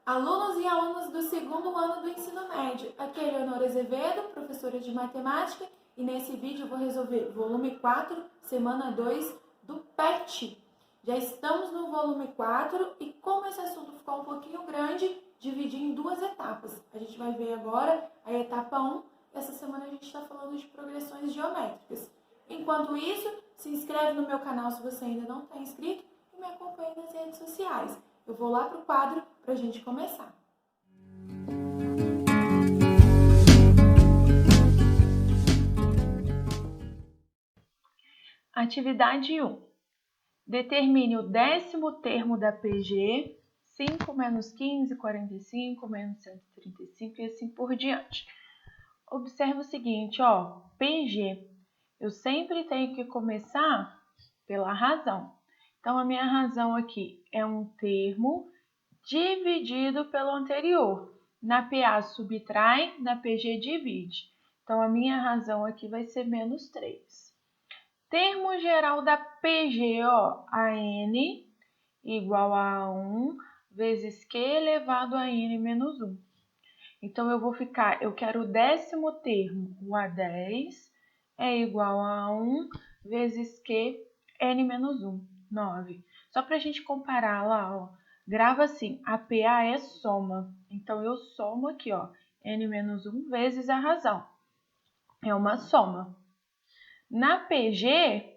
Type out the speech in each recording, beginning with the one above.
Alunos e alunas do segundo ano do ensino médio, aqui é Leonora Azevedo, professora de matemática, e nesse vídeo eu vou resolver volume 4, semana 2 do PET. Já estamos no volume 4 e como esse assunto ficou um pouquinho grande, dividi em duas etapas. A gente vai ver agora a etapa 1, essa semana a gente está falando de progressões geométricas. Enquanto isso, se inscreve no meu canal se você ainda não está inscrito e me acompanhe nas redes sociais. Eu vou lá para o quadro para a gente começar. Atividade 1. Determine o 10º termo da PG, 5 menos 15, 45, menos 135 e assim por diante. Observe o seguinte, PG. Eu sempre tenho que começar pela razão. Então, a minha razão aqui é um termo dividido pelo anterior. Na PA subtrai, na PG divide. Então, a minha razão aqui vai ser menos 3. Termo geral da PG, a n igual a 1 vezes q elevado a n menos 1. Então, eu quero o 10º termo, o A10, é igual a 1 vezes q n menos 1, 9. Só para a gente comparar lá, grava assim, a PA é soma. Então, eu somo aqui, n menos 1 vezes a razão. É uma soma. Na PG,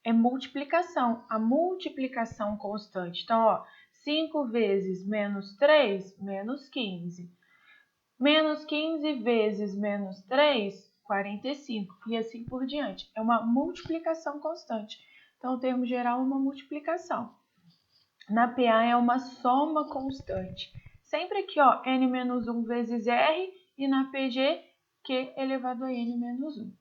é multiplicação, a multiplicação constante. Então, 5 vezes menos 3, menos 15. Menos 15 vezes menos 3, 45. E assim por diante. É uma multiplicação constante. Então, o termo geral é uma multiplicação. Na PA é uma soma constante. Sempre aqui, n menos 1 vezes r, e na PG, q elevado a n menos 1.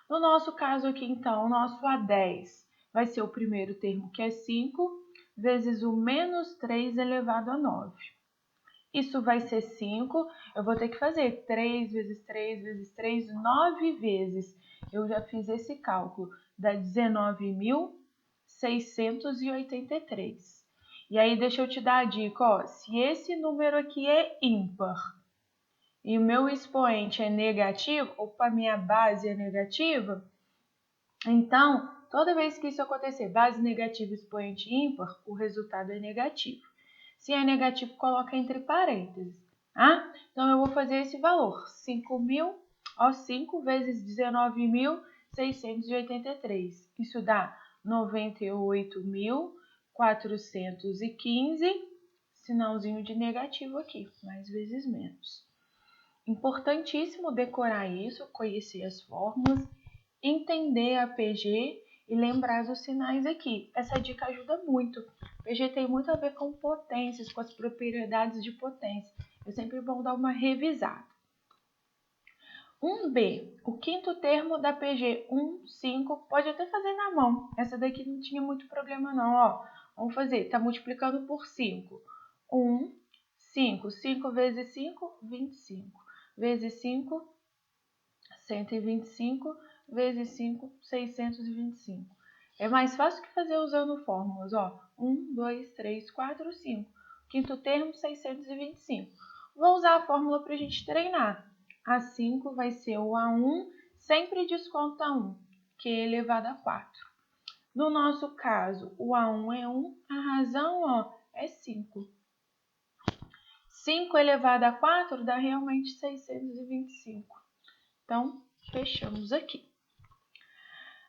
No nosso caso aqui, então, o nosso A10 vai ser o primeiro termo, que é 5, vezes o menos 3 elevado a 9. Isso vai ser 5, eu vou ter que fazer 3 vezes 3 vezes 3, 9 vezes. Eu já fiz esse cálculo, dá 19.683. E aí, deixa eu te dar a dica, se esse número aqui é ímpar e o meu expoente é negativo, a minha base é negativa, então, toda vez que isso acontecer, base negativa, expoente ímpar, o resultado é negativo. Se é negativo, coloca entre parênteses, tá? Então, eu vou fazer esse valor, 5 vezes 19.683. Isso dá 98.415, sinalzinho de negativo aqui, mais vezes menos. Importantíssimo decorar isso, conhecer as fórmulas, entender a PG e lembrar dos sinais aqui. Essa dica ajuda muito. PG tem muito a ver com potências, com as propriedades de potência. É sempre bom dar uma revisada. 1B, o quinto termo da PG, 1, 5, pode até fazer na mão. Essa daqui não tinha muito problema não, Vamos fazer, está multiplicando por 5. 1, 5, 5 vezes 5, 25. Vezes 5, 125. Vezes 5, 625. É mais fácil que fazer usando fórmulas, 1, 2, 3, 4, 5. Quinto termo, 625. Vou usar a fórmula para a gente treinar. A5 vai ser o A1, sempre desconta 1, que é elevado a 4. No nosso caso, o A1 é 1, a razão, é 5. 5 elevado a 4 dá realmente 625. Então, fechamos aqui.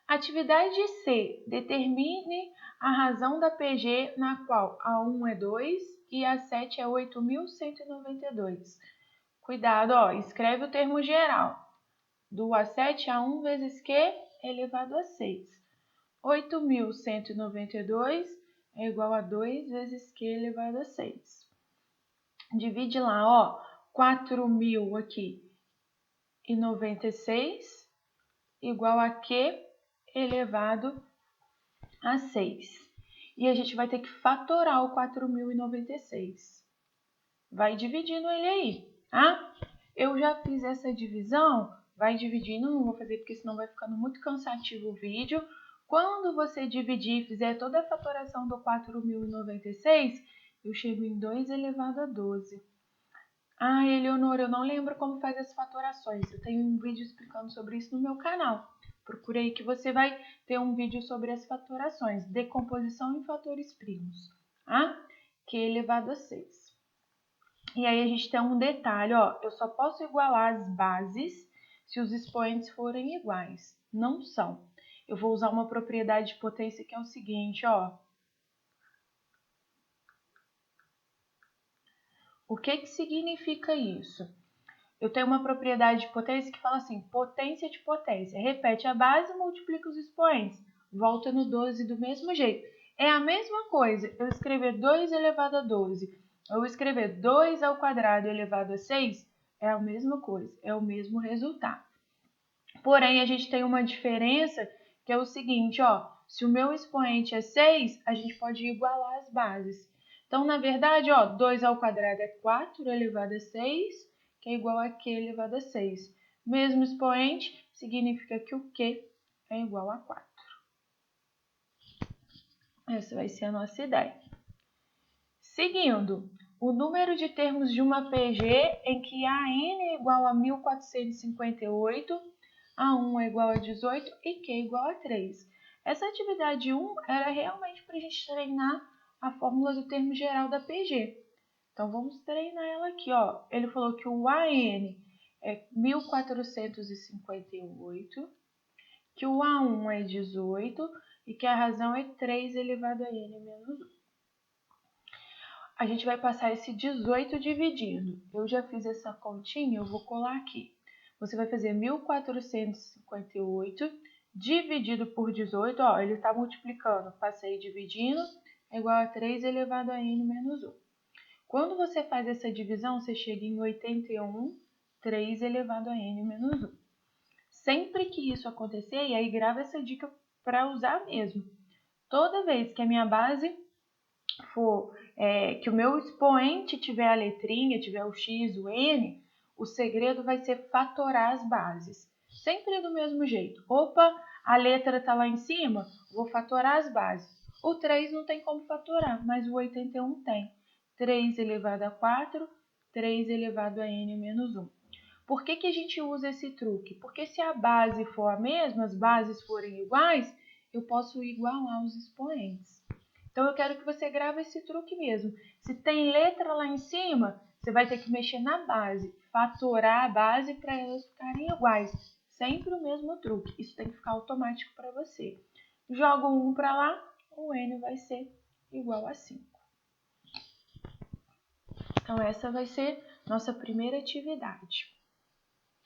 Atividade C. Determine a razão da PG na qual A1 é 2 e A7 é 8.192. Cuidado, escreve o termo geral. Do A7 a 1 vezes Q elevado a 6. 8.192 é igual a 2 vezes Q elevado a 6. Divide lá, 4.000 aqui e 96 igual a Q elevado a 6. E a gente vai ter que fatorar o 4.096. Vai dividindo ele aí, tá? Eu já fiz essa divisão, vai dividindo, não vou fazer porque senão vai ficando muito cansativo o vídeo. Quando você dividir e fizer toda a fatoração do 4.096, eu chego em 2 elevado a 12. Ah, Eleonora, eu não lembro como faz as fatorações. Eu tenho um vídeo explicando sobre isso no meu canal. Procure aí que você vai ter um vídeo sobre as fatorações, decomposição em fatores primos, tá? Q elevado a 6. E aí a gente tem um detalhe, ó, eu só posso igualar as bases se os expoentes forem iguais. Não são. Eu vou usar uma propriedade de potência que é o seguinte, ó. O que significa isso? Eu tenho uma propriedade de potência que fala assim, potência de potência. Repete a base e multiplica os expoentes. Volta no 12 do mesmo jeito. É a mesma coisa eu escrever 2 elevado a 12 ou escrever 2 ao quadrado elevado a 6, é a mesma coisa, é o mesmo resultado. Porém, a gente tem uma diferença que é o seguinte, ó, se o meu expoente é 6, a gente pode igualar as bases. Então, na verdade, ó, 2 ao quadrado é 4 elevado a 6, que é igual a Q elevado a 6. Mesmo expoente, significa que o Q é igual a 4. Essa vai ser a nossa ideia. Seguindo, o número de termos de uma PG em que AN é igual a 1458, A1 é igual a 18 e Q é igual a 3. Essa atividade 1 era realmente para a gente treinar a fórmula do termo geral da PG. Então, vamos treinar ela aqui, ó. Ele falou que o AN é 1458, que o A1 é 18 e que a razão é 3 elevado a N menos 1. A gente vai passar esse 18 dividindo. Eu já fiz essa continha, eu vou colar aqui. Você vai fazer 1458 dividido por 18, ó, ele está multiplicando, passei dividindo, é igual a 3 elevado a N menos 1. Quando você faz essa divisão, você chega em 81, 3 elevado a N menos 1. Sempre que isso acontecer, e aí grava essa dica para usar mesmo. Toda vez que a minha base for, que o meu expoente tiver a letrinha, tiver o X, o N, o segredo vai ser fatorar as bases. Sempre do mesmo jeito. Opa, a letra está lá em cima, vou fatorar as bases. O 3 não tem como fatorar, mas o 81 tem. 3 elevado a 4, 3 elevado a N menos 1. Por que a gente usa esse truque? Porque se a base for a mesma, as bases forem iguais, eu posso igualar os expoentes. Então, eu quero que você grave esse truque mesmo. Se tem letra lá em cima, você vai ter que mexer na base, fatorar a base para elas ficarem iguais. Sempre o mesmo truque. Isso tem que ficar automático para você. Joga o 1 para lá, o N vai ser igual a 5. Então, essa vai ser nossa primeira atividade.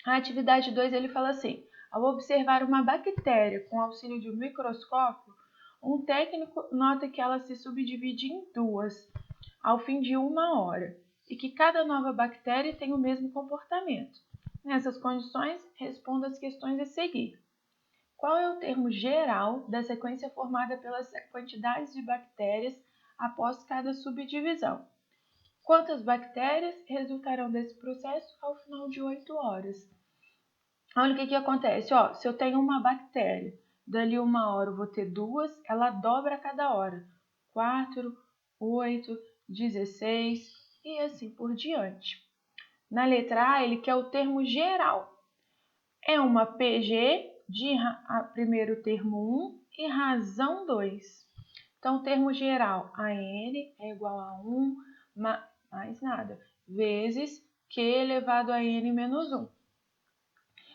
A atividade 2, ele fala assim, ao observar uma bactéria com auxílio de um microscópio, um técnico nota que ela se subdivide em duas, ao fim de 1 hora, e que cada nova bactéria tem o mesmo comportamento. Nessas condições, responda as questões a seguir. Qual é o termo geral da sequência formada pelas quantidades de bactérias após cada subdivisão? Quantas bactérias resultarão desse processo ao final de 8 horas? Olha o que acontece. Ó, se eu tenho uma bactéria, dali 1 hora eu vou ter 2, ela dobra a cada hora. 4, 8, 16 e assim por diante. Na letra A, ele quer o termo geral. É uma PG de primeiro termo 1 e razão 2. Então, o termo geral, AN é igual a 1 mais nada, vezes Q elevado a N menos 1.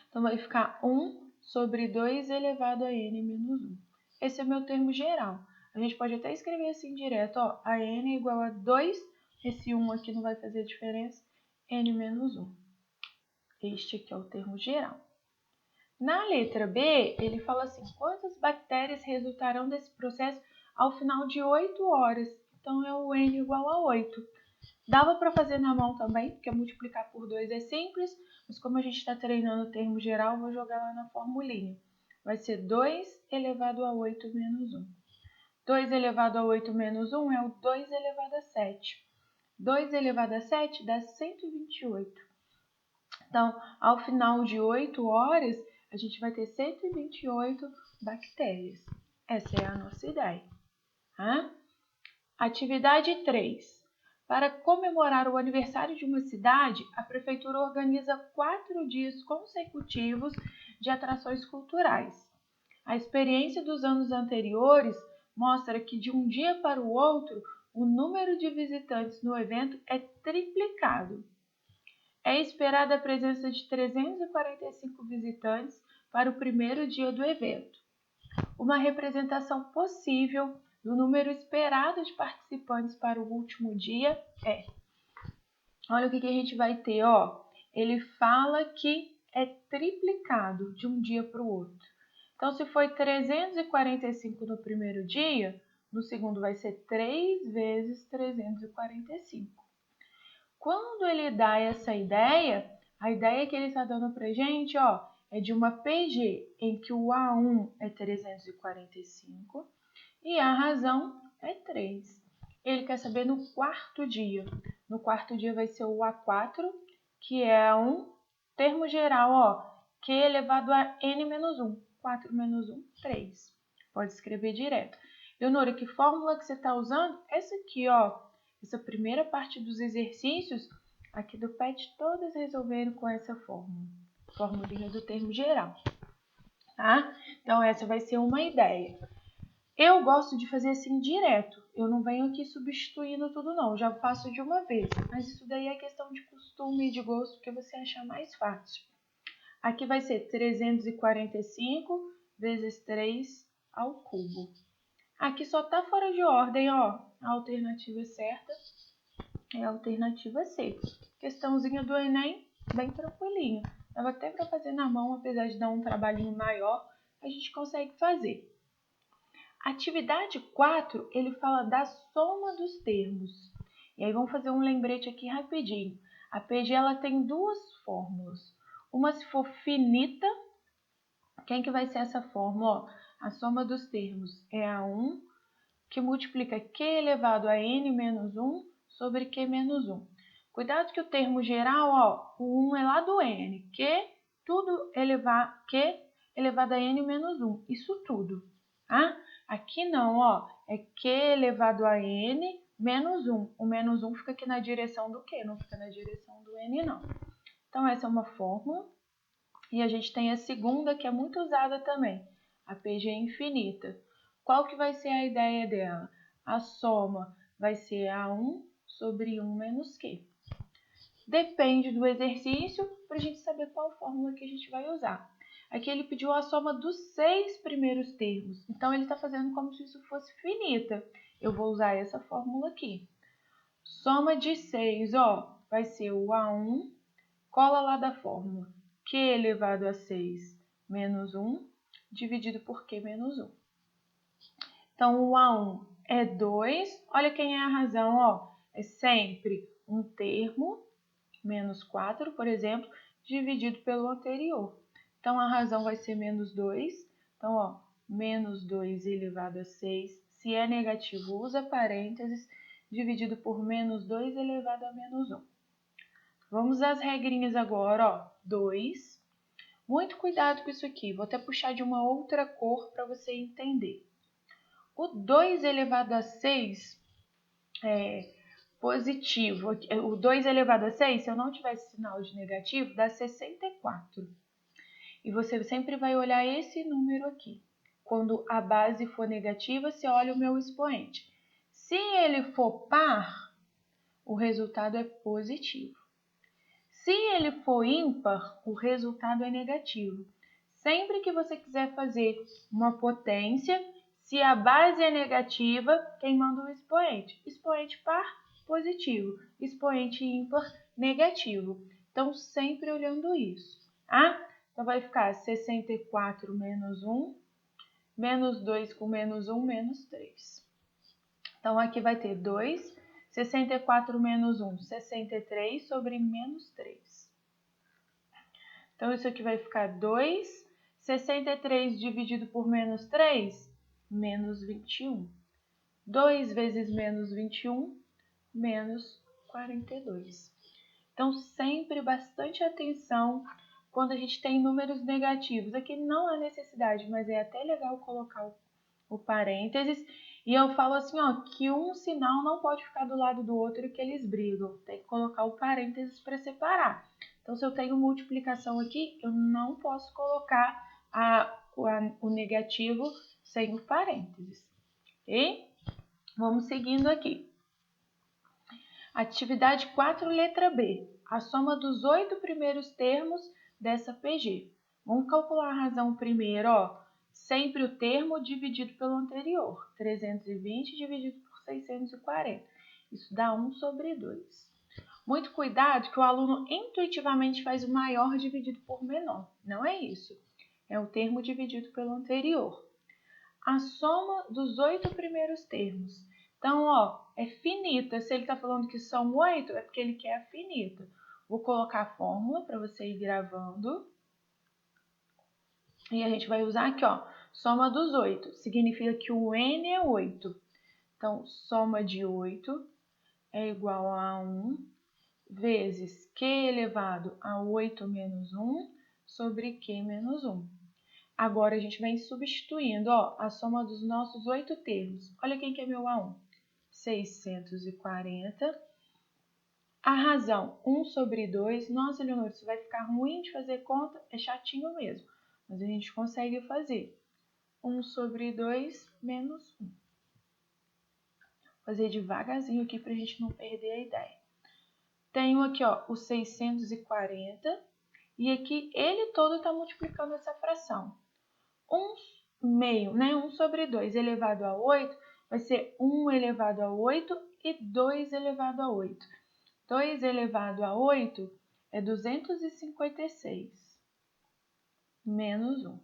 Então, vai ficar 1 sobre 2 elevado a N menos 1. Esse é meu termo geral. A gente pode até escrever assim direto, ó, a N é igual a 2, esse 1 aqui não vai fazer diferença, N menos 1. Este aqui é o termo geral. Na letra B, ele fala assim, quantas bactérias resultarão desse processo ao final de 8 horas? Então, é o N igual a 8. Dava para fazer na mão também, porque multiplicar por 2 é simples, mas como a gente está treinando o termo geral, vou jogar lá na formulinha. Vai ser 2 elevado a 8 menos 1. 2 elevado a 8 menos 1 é o 2 elevado a 7. 2 elevado a 7 dá 128. Então, ao final de 8 horas, a gente vai ter 128 bactérias. Essa é a nossa ideia. Atividade 3. Para comemorar o aniversário de uma cidade, a prefeitura organiza 4 dias consecutivos de atrações culturais. A experiência dos anos anteriores mostra que de um dia para o outro, o número de visitantes no evento é triplicado. É esperada a presença de 345 visitantes para o primeiro dia do evento. Uma representação possível do número esperado de participantes para o último dia é... Olha o que a gente vai ter, ó. Ele fala que é triplicado de um dia para o outro. Então, se foi 345 no primeiro dia, no segundo vai ser 3 vezes 345. Quando ele dá essa ideia, a ideia que ele está dando para a gente, ó, é de uma PG em que o A1 é 345 e a razão é 3. Ele quer saber no quarto dia. No quarto dia vai ser o A4, que é um termo geral, ó, Q elevado a N menos 1. 4 menos 1, 3. Pode escrever direto. Leonora, que fórmula que você está usando? Essa aqui, ó. Essa primeira parte dos exercícios aqui do PET, todas resolveram com essa fórmula. Formulinha do termo geral. Tá? Então, essa vai ser uma ideia. Eu gosto de fazer assim direto. Eu não venho aqui substituindo tudo, não. Eu já faço de uma vez. Mas isso daí é questão de costume e de gosto, que você achar mais fácil. Aqui vai ser 345 vezes 3 ao cubo. Aqui só tá fora de ordem, ó. A alternativa certa é a alternativa C. Questãozinha do Enem, bem tranquilinha. Dava até para fazer na mão, apesar de dar um trabalhinho maior, a gente consegue fazer. Atividade 4, ele fala da soma dos termos. E aí vamos fazer um lembrete aqui rapidinho. A PG ela tem duas fórmulas. Uma se for finita, quem que vai ser essa fórmula? Ó, a soma dos termos é A1, que multiplica Q elevado a N menos 1 sobre Q menos 1. Cuidado que o termo geral, ó, o 1 é lá do N, Q elevado a N menos 1, isso tudo, tá? Aqui não, ó, é Q elevado a N menos 1. O menos 1 fica aqui na direção do Q, não fica na direção do N, não. Então, essa é uma fórmula. E a gente tem a segunda, que é muito usada também, a PG infinita. Qual que vai ser a ideia dela? A soma vai ser A1 sobre 1 menos Q. Depende do exercício para a gente saber qual fórmula que a gente vai usar. Aqui ele pediu a soma dos 6 primeiros termos. Então, ele está fazendo como se isso fosse finita. Eu vou usar essa fórmula aqui. Soma de 6, ó, vai ser o A1, cola lá da fórmula. Q elevado a 6 menos 1, dividido por Q menos 1. Então, o A1 é 2. Olha quem é a razão, ó. É sempre um termo, menos 4, por exemplo, dividido pelo anterior. Então, a razão vai ser menos 2. Então, ó, menos 2 elevado a 6. Se é negativo, usa parênteses, dividido por menos 2 elevado a menos 1. Vamos às regrinhas agora, ó. 2. Muito cuidado com isso aqui. Vou até puxar de uma outra cor para você entender. O 2 elevado a 6 é positivo. O 2 elevado a 6, se eu não tivesse sinal de negativo, dá 64. E você sempre vai olhar esse número aqui. Quando a base for negativa, você olha o meu expoente. Se ele for par, o resultado é positivo. Se ele for ímpar, o resultado é negativo. Sempre que você quiser fazer uma potência, se a base é negativa, quem manda o expoente? Expoente par, positivo. Expoente ímpar, negativo. Então, sempre olhando isso, tá? Então, vai ficar 64 menos 1, menos 2 com menos 1, menos 3. Então, aqui vai ter 2, 64 menos 1, 63 sobre menos 3. Então, isso aqui vai ficar 2, 63 dividido por menos 3, menos 21. 2 vezes menos 21, menos 42. Então, sempre bastante atenção quando a gente tem números negativos. Aqui não há necessidade, mas é até legal colocar o parênteses. E eu falo assim, ó, que um sinal não pode ficar do lado do outro e que eles brigam. Tem que colocar o parênteses para separar. Então, se eu tenho multiplicação aqui, eu não posso colocar o negativo sem o parênteses. Ok? Vamos seguindo aqui. Atividade 4, letra B. A soma dos 8 primeiros termos dessa PG. Vamos calcular a razão primeiro, ó. Sempre o termo dividido pelo anterior. 320 dividido por 640. Isso dá 1 sobre 2. Muito cuidado que o aluno intuitivamente faz o maior dividido por menor. Não é isso. É o termo dividido pelo anterior. A soma dos 8 primeiros termos. Então, ó, é finita. Se ele está falando que são 8, é porque ele quer a finita. Vou colocar a fórmula para você ir gravando. E a gente vai usar aqui, ó, soma dos 8. Significa que o n é 8. Então, soma de 8 é igual a 1 vezes q elevado a 8 menos 1 sobre q menos 1. Agora, a gente vem substituindo, ó, a soma dos nossos 8 termos. Olha quem que é meu A1. 640. A razão, 1 sobre 2. Nossa, Leonor, isso vai ficar ruim de fazer conta? É chatinho mesmo, mas a gente consegue fazer. 1 sobre 2 menos 1. Vou fazer devagarzinho aqui para a gente não perder a ideia. Tenho aqui, ó, o 640 e aqui ele todo está multiplicando essa fração. 1 meio, né? 1 sobre 2 elevado a 8 vai ser 1 elevado a 8 e 2 elevado a 8. 2 elevado a 8 é 256 menos 1.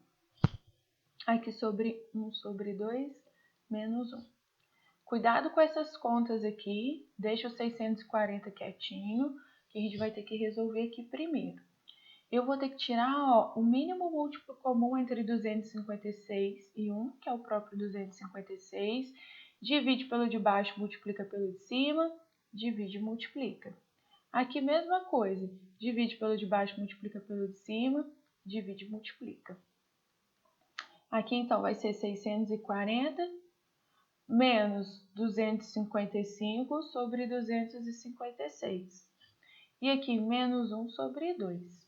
Aqui sobre 1 sobre 2 menos 1. Cuidado com essas contas aqui, deixa o 640 quietinho, que a gente vai ter que resolver aqui primeiro. Eu vou ter que tirar, ó, o mínimo múltiplo comum entre 256 e 1, que é o próprio 256. Divide pelo de baixo, multiplica pelo de cima, divide e multiplica. Aqui, mesma coisa. Divide pelo de baixo, multiplica pelo de cima, divide e multiplica. Aqui, então, vai ser 640 menos 255 sobre 256. E aqui, menos 1 sobre 2.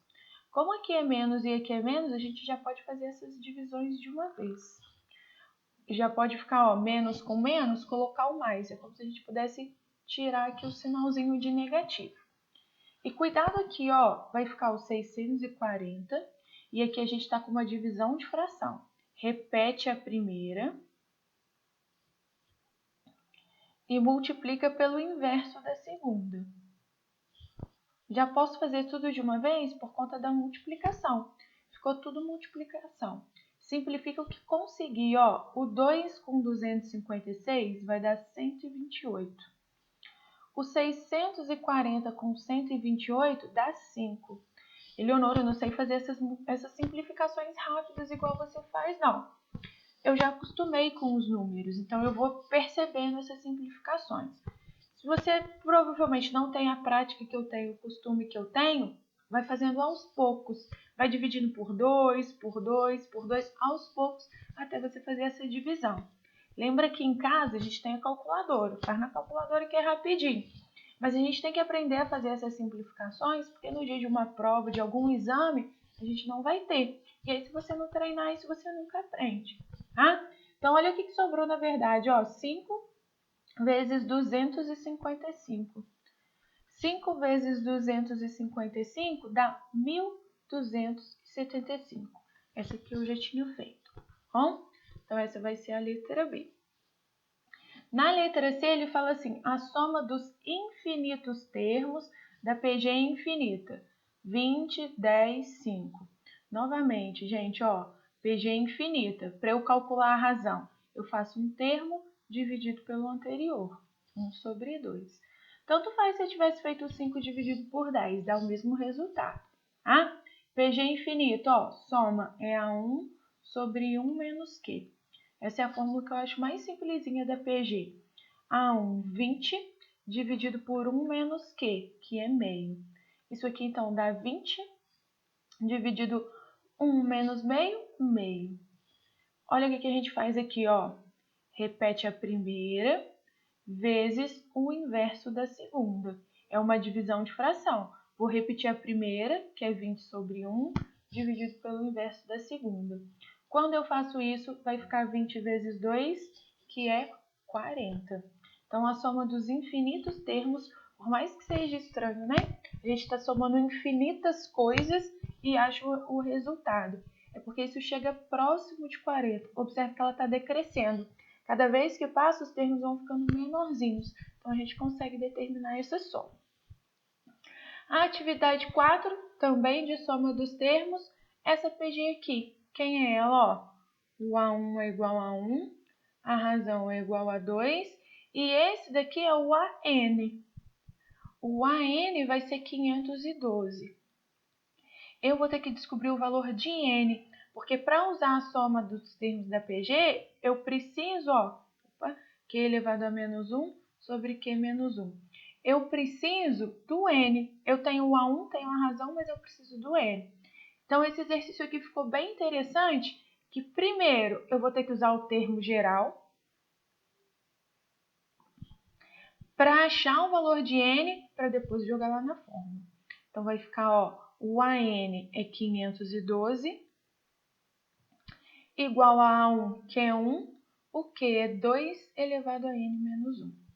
Como aqui é menos e aqui é menos, a gente já pode fazer essas divisões de uma vez. Já pode ficar, ó, menos com menos, colocar o mais. É como se a gente pudesse tirar aqui o sinalzinho de negativo. E cuidado aqui, ó, vai ficar o 640 e aqui a gente está com uma divisão de fração. Repete a primeira e multiplica pelo inverso da segunda. Já posso fazer tudo de uma vez por conta da multiplicação. Ficou tudo multiplicação. Simplifica o que conseguir, ó. O 2 com 256 vai dar 128. O 640 com 128 dá 5. Eleonora, eu não sei fazer essas simplificações rápidas igual você faz, não. Eu já acostumei com os números, então eu vou percebendo essas simplificações. Se você provavelmente não tem a prática que eu tenho, o costume que eu tenho, vai fazendo aos poucos. Vai dividindo por 2, por 2, por 2, aos poucos, até você fazer essa divisão. Lembra que em casa a gente tem a calculadora, faz na calculadora que é rapidinho. Mas a gente tem que aprender a fazer essas simplificações, porque no dia de uma prova, de algum exame, a gente não vai ter. E aí, se você não treinar isso, você nunca aprende, tá? Então, olha o que sobrou na verdade, ó, 5 vezes 255. 5 vezes 255 dá 1.275. Essa aqui eu já tinha feito, bom? Então, essa vai ser a letra B. Na letra C, ele fala assim, a soma dos infinitos termos da PG infinita. 20, 10, 5. Novamente, gente, ó, PG infinita. Para eu calcular a razão, eu faço um termo dividido pelo anterior. 1 sobre 2. Tanto faz se eu tivesse feito 5 dividido por 10, dá o mesmo resultado. Tá? PG infinito, ó, soma é a 1 sobre 1 menos Q. Essa é a fórmula que eu acho mais simplesinha da PG. A1, 20, dividido por 1 menos Q, que é meio. Isso aqui, então, dá 20, dividido 1 menos meio, meio. Olha o que a gente faz aqui, ó. repete a primeira vezes o inverso da segunda. É uma divisão de fração. Vou repetir a primeira, que é 20 sobre 1, dividido pelo inverso da segunda. Quando eu faço isso, vai ficar 20 vezes 2, que é 40. Então, a soma dos infinitos termos, por mais que seja estranho, né? A gente está somando infinitas coisas e acha o resultado. É porque isso chega próximo de 40. Observe que ela está decrescendo. Cada vez que passa, os termos vão ficando menorzinhos. Então, a gente consegue determinar essa soma. A atividade 4, também de soma dos termos, essa PG aqui. Quem é ela? Ó, o A1 é igual a 1, a razão é igual a 2, e esse daqui é o AN. O AN vai ser 512. Eu vou ter que descobrir o valor de N, porque para usar a soma dos termos da PG, eu preciso, Q elevado a menos 1 sobre Q menos 1. Eu preciso do N. Eu tenho o A1, tenho a razão, mas eu preciso do N. Então, esse exercício aqui ficou bem interessante, que primeiro eu vou ter que usar o termo geral para achar o valor de N, para depois jogar lá na fórmula. Então, vai ficar, o AN é 512, igual a 1, que é 1, o Q é 2 elevado a N menos 1.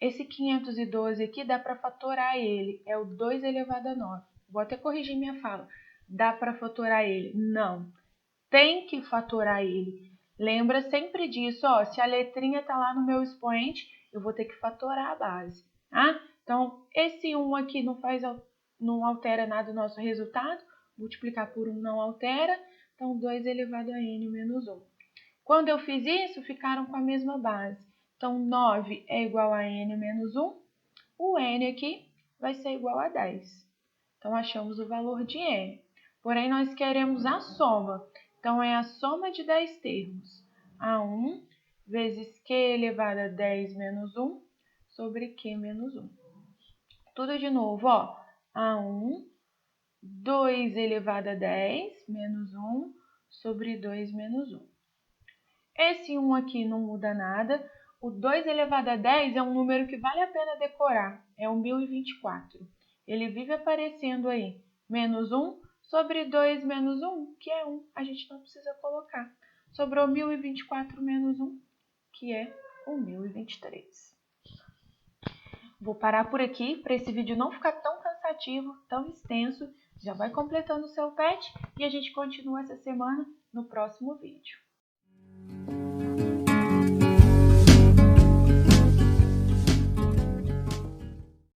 Esse 512 aqui dá para fatorar ele, é o 2 elevado a 9. Vou até corrigir minha fala. Dá para fatorar ele? Não. Tem que fatorar ele. Lembra sempre disso, se a letrinha está lá no meu expoente, eu vou ter que fatorar a base. Tá? Então, esse 1 aqui não altera nada o nosso resultado. Multiplicar por 1 não altera. Então, 2 elevado a N menos 1. Quando eu fiz isso, ficaram com a mesma base. Então, 9 é igual a N menos 1. O N aqui vai ser igual a 10. Então, achamos o valor de N. Porém, nós queremos a soma. Então, é a soma de 10 termos. A1 vezes Q elevado a 10 menos 1 sobre Q menos 1. Tudo de novo, A1, 2 elevado a 10 menos 1 sobre 2 menos 1. Esse 1 aqui não muda nada. O 2 elevado a 10 é um número que vale a pena decorar. É o 1024. Ele vive aparecendo aí. Menos 1 sobre 2 menos 1, que é 1. A gente não precisa colocar. Sobrou 1024 menos 1, que é o 1023. Vou parar por aqui para esse vídeo não ficar tão cansativo, tão extenso. Já vai completando o seu PET e a gente continua essa semana no próximo vídeo.